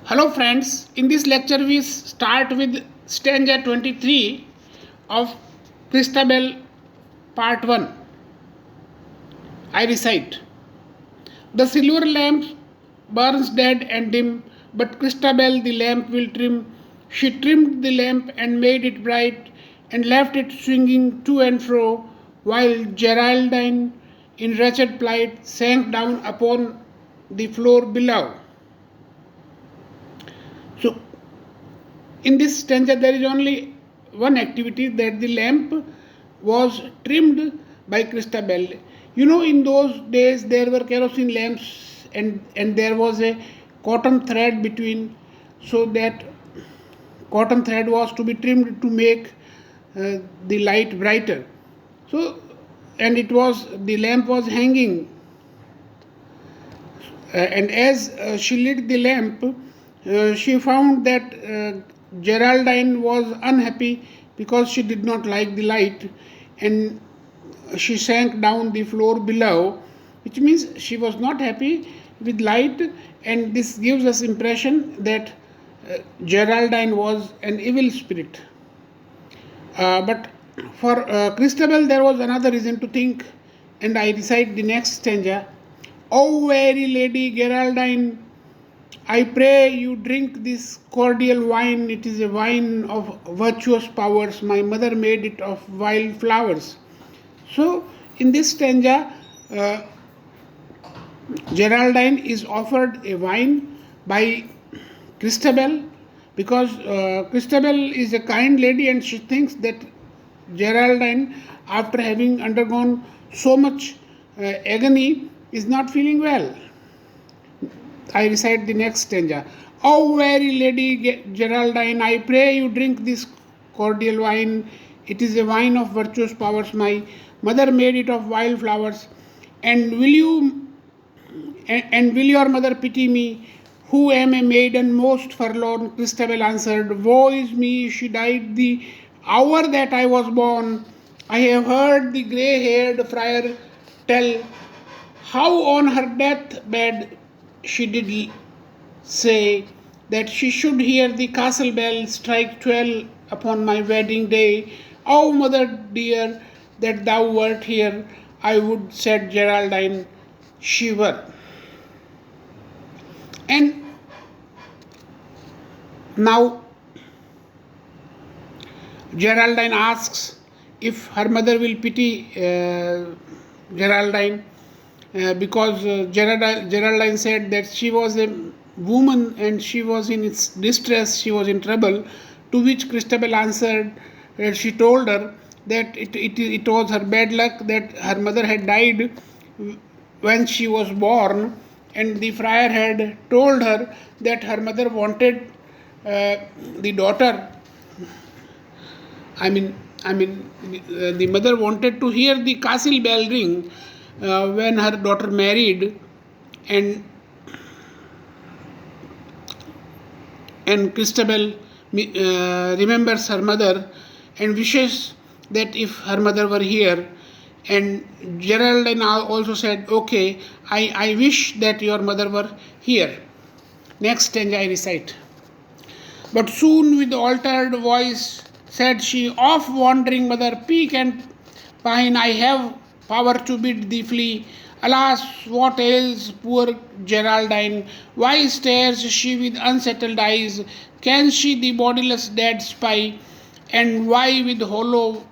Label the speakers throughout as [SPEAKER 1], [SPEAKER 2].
[SPEAKER 1] Hello friends, in this lecture we start with stanza 23 of Christabel part 1. I recite. The silver lamp burns dead and dim, but Christabel the lamp will trim. She trimmed the lamp and made it bright, and left it swinging to and fro, while Geraldine, in wretched plight, sank down upon the floor below. So, in this stanza, there is only one activity, that the lamp was trimmed by Christabel. You know, in those days there were kerosene lamps, and there was a cotton thread between, so that cotton thread was to be trimmed to make the light brighter. So, and the lamp was hanging, and as she lit the lamp, she found that Geraldine was unhappy because she did not like the light, and she sank down the floor below, which means she was not happy with light, and this gives us impression that Geraldine was an evil spirit. But for Christabel there was another reason to think, and I recite the next stanza. O very Lady Geraldine, I pray you drink this cordial wine. It is a wine of virtuous powers. My mother made it of wild flowers. So, in this stanza, Geraldine is offered a wine by Christabel, because Christabel is a kind lady and she thinks that Geraldine, after having undergone so much agony, is not feeling well. I recite the next stanza. O very Lady Geraldine, I pray you drink this cordial wine. It is a wine of virtuous powers. My mother made it of wild flowers. And will your mother pity me, who am a maiden most forlorn? Christabel answered, woe is me, she died the hour that I was born. I have heard the grey-haired friar tell how on her deathbed she did say that she should hear the castle bell strike 12 upon my wedding day. O mother dear, that thou wert here, I would, said Geraldine, shiver. And now Geraldine asks if her mother will pity Geraldine, because Geraldine said that she was a woman and she was in its distress, she was in trouble, to which Christabel answered that she told her that it was her bad luck that her mother had died when she was born, and the friar had told her that her mother wanted the daughter, the mother wanted to hear the castle bell ring when her daughter married, and Christabel remembers her mother and wishes that if her mother were here. And Geraldine also said, okay, I wish that your mother were here. Next stanza I recite. But soon with altered voice said she, off wandering mother, peak and pine, I have power to bid thee flee. Alas, what ails poor Geraldine? Why stares she with unsettled eyes? Can she the bodiless dead spy? And why with hollow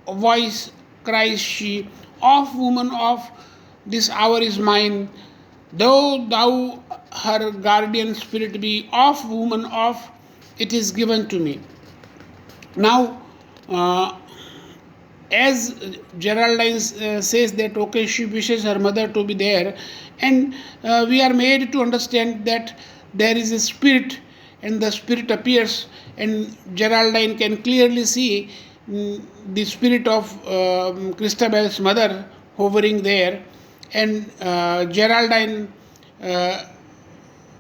[SPEAKER 1] voice cries she, off woman, off, this hour is mine. Though thou her guardian spirit be, off woman, off, it is given to me. Now, as Geraldine says that, okay, she wishes her mother to be there, and we are made to understand that there is a spirit, and the spirit appears, and Geraldine can clearly see the spirit of Christabel's mother hovering there, and Geraldine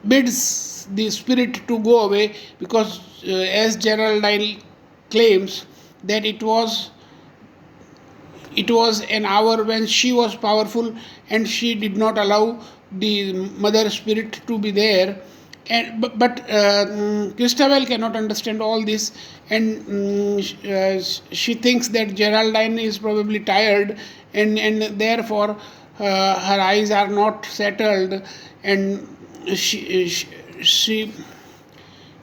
[SPEAKER 1] bids the spirit to go away, because as Geraldine claims that it was an hour when she was powerful and she did not allow the mother spirit to be there, And but Christabel cannot understand all this, and she thinks that Geraldine is probably tired, and therefore her eyes are not settled, and she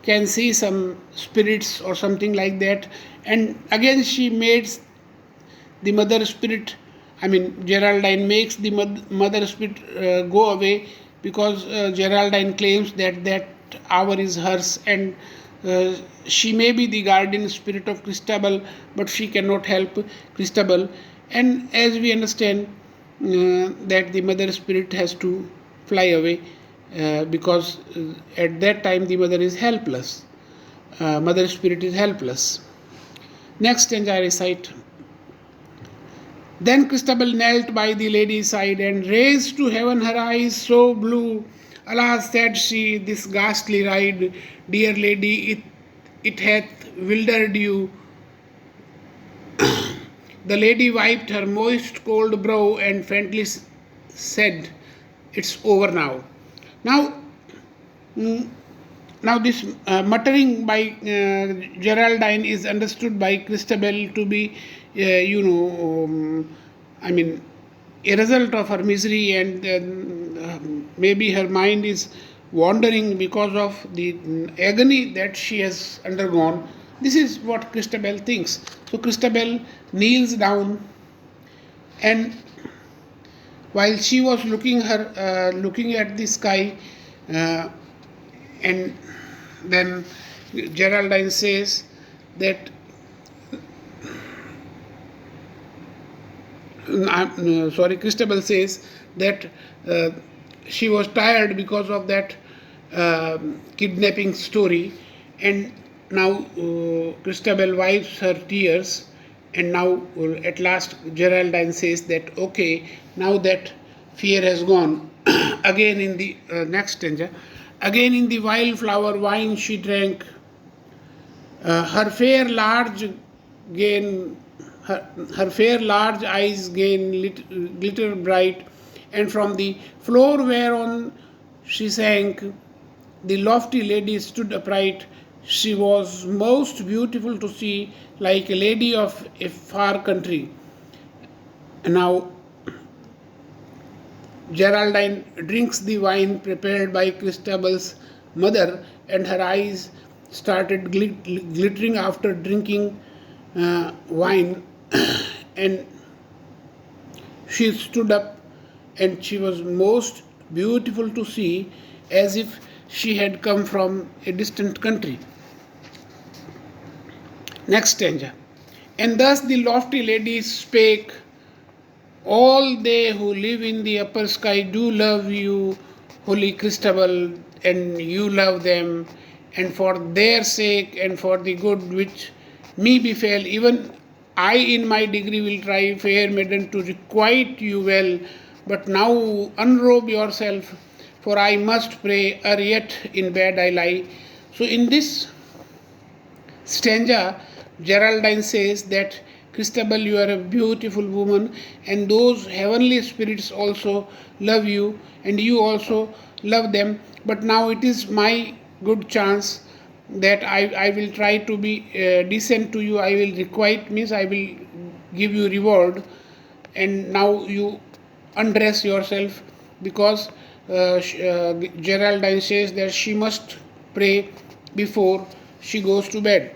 [SPEAKER 1] can see some spirits or something like that. And again she makes the mother spirit, I mean Geraldine makes the mother spirit go away, because Geraldine claims that that hour is hers, and she may be the guardian spirit of Christabel, but she cannot help Christabel. And as we understand, that the mother spirit has to fly away, because at that time the mother is helpless. Mother spirit is helpless. Next stanza I recite. Then Christabel knelt by the lady's side and raised to heaven her eyes so blue. Alas, said she, this ghastly ride, dear lady, it hath wildered you. The lady wiped her moist cold brow and faintly said, it's over now. Now, now this muttering by Geraldine is understood by Christabel to be, I mean, a result of her misery, and maybe her mind is wandering because of the agony that she has undergone. This is what Christabel thinks. So Christabel kneels down, and while she was looking at the sky, and then Geraldine says that Christabel says that she was tired because of that kidnapping story, and now Christabel wipes her tears, and now at last Geraldine says that okay, now that fear has gone. Again in the next stanza, again in the wildflower wine she drank, her fair large eyes glitter bright, and from the floor whereon she sank, the lofty lady stood upright. She was most beautiful to see, like a lady of a far country. And now Geraldine drinks the wine prepared by Christabel's mother, and her eyes started glittering after drinking wine. And she stood up, and she was most beautiful to see, as if she had come from a distant country. Next stanza. And thus the lofty lady spake, all they who live in the upper sky do love you, holy Christabel, and you love them, and for their sake and for the good which me befell, even I in my degree will try, fair maiden, to requite you well. But now unrobe yourself, for I must pray, or yet in bed I lie. So in this stanza, Geraldine says that Christabel, you are a beautiful woman, and those heavenly spirits also love you, and you also love them. But now it is my good chance that I will try to be decent to you. I will requite, means I will give you reward, and now you undress yourself, because Geraldine says that she must pray before she goes to bed.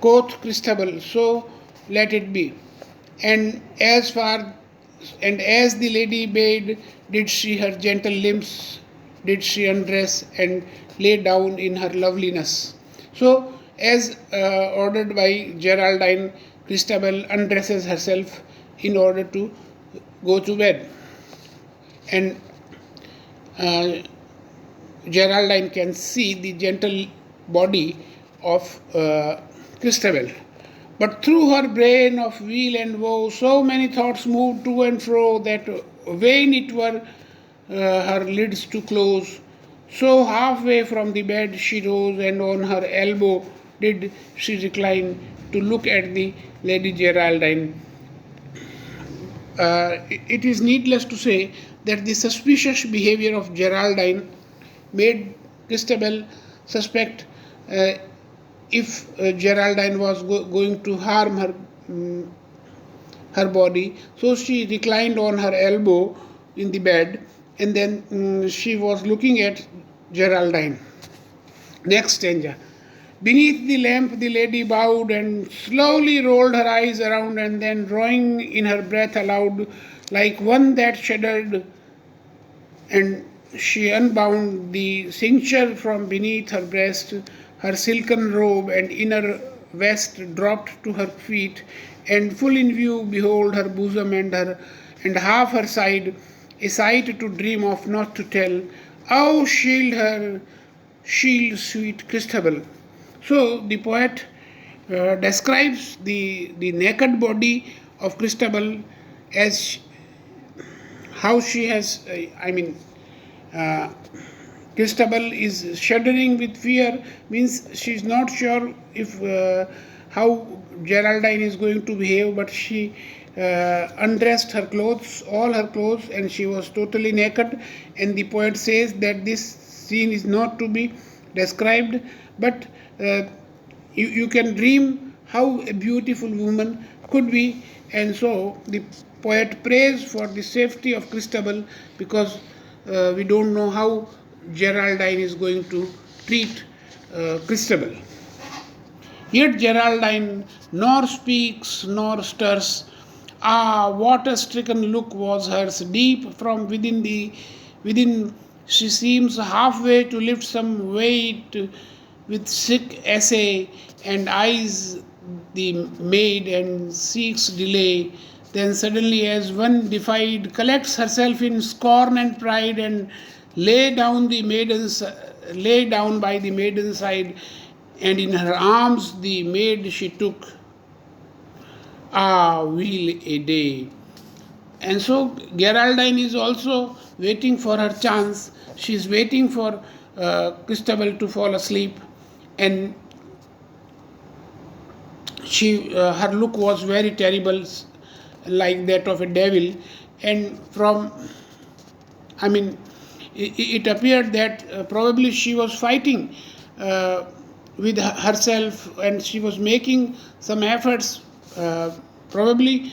[SPEAKER 1] Quoth Christabel, so let it be. And as the lady bade, did she her gentle limbs, did she undress and lay down in her loveliness. So, as ordered by Geraldine, Christabel undresses herself in order to go to bed. And Geraldine can see the gentle body of Christabel. But through her brain of weal and woe, so many thoughts moved to and fro that vain it were her lids to close. So halfway from the bed she rose, and on her elbow did she recline to look at the Lady Geraldine. It is needless to say that the suspicious behavior of Geraldine made Christabel suspect if Geraldine was going to harm her body. So she reclined on her elbow in the bed, and then she was looking at Geraldine. Next stanza. Beneath the lamp, the lady bowed and slowly rolled her eyes around, and then, drawing in her breath aloud, like one that shuddered, and she unbound the cincture from beneath her breast. Her silken robe and inner vest dropped to her feet, and full in view, behold, her bosom and half her side, a sight to dream of, not to tell. Oh, shield, sweet Christabel. So the poet describes the naked body of Christabel as how she has, Christabel is shuddering with fear, means she is not sure if how Geraldine is going to behave, but she undressed her clothes, all her clothes, and she was totally naked. And the poet says that this scene is not to be described, but you can dream how a beautiful woman could be. And so the poet prays for the safety of Christabel, because we don't know how Geraldine is going to treat Christabel. Yet Geraldine nor speaks nor stirs. Ah, what a stricken look was hers! Deep from within she seems halfway to lift some weight with sick essay, and eyes the maid and seeks delay. Then suddenly, as one defied, collects herself in scorn and pride, and lay down by the maiden's side, and in her arms the maid she took. Ah, weal a day. And so Geraldine is also waiting for her chance. She is waiting for Christabel to fall asleep, and her look was very terrible, like that of a devil. And it appeared that probably she was fighting with herself, and she was making some efforts, probably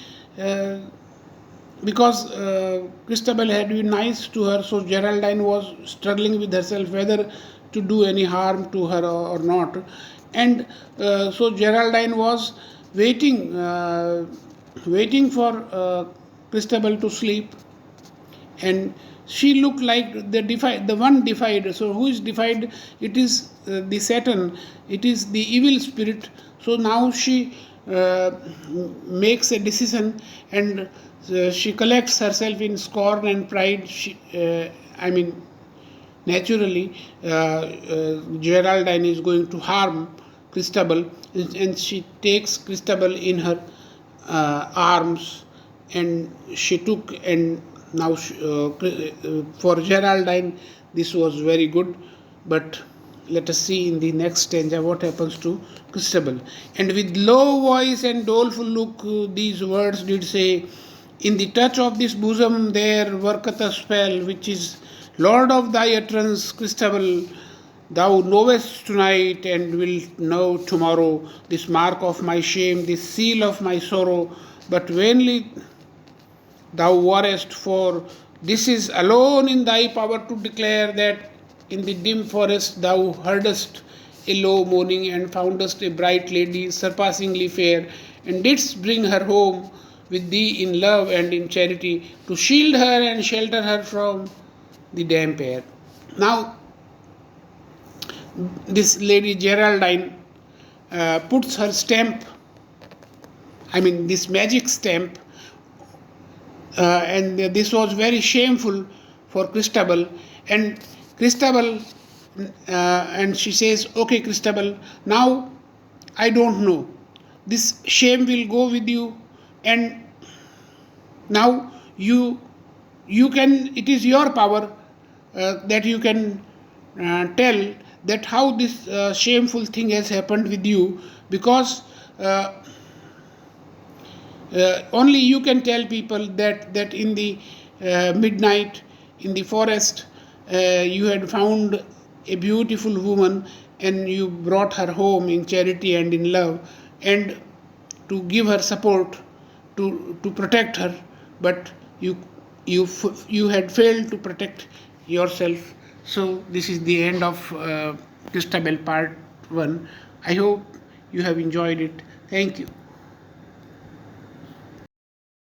[SPEAKER 1] because Christabel had been nice to her. So Geraldine was struggling with herself whether to do any harm to her or not. And so Geraldine was waiting for Christabel to sleep, and she looked like the one defied. So who is defied? It is the Satan. It is the evil spirit. So now she makes a decision, and she collects herself in scorn and pride. Naturally, Geraldine is going to harm Christabel, and she takes Christabel in her arms, and she took. And now for Geraldine this was very good, but let us see in the next stanza what happens to Christabel. And with low voice and doleful look these words did say, in the touch of this bosom there worketh a spell, which is Lord of thy utterance, Christabel. Thou knowest tonight and wilt know tomorrow this mark of my shame, this seal of my sorrow, but vainly thou warest, for this is alone in thy power to declare, that in the dim forest thou heardest a low moaning, and foundest a bright lady surpassingly fair, and didst bring her home with thee in love and in charity, to shield her and shelter her from the damp air. Now, this lady Geraldine puts her stamp, this magic stamp, and this was very shameful for Christabel. And Christabel, and she says, okay, Christabel, now I don't know. This shame will go with you, and now you can, it is your power that you can tell that how this shameful thing has happened with you, because only you can tell people that in the midnight in the forest, you had found a beautiful woman and you brought her home in charity and in love, and to give her support, to protect her, but you had failed to protect yourself. So this is the end of Christabel part 1. I hope you have enjoyed it. Thank you.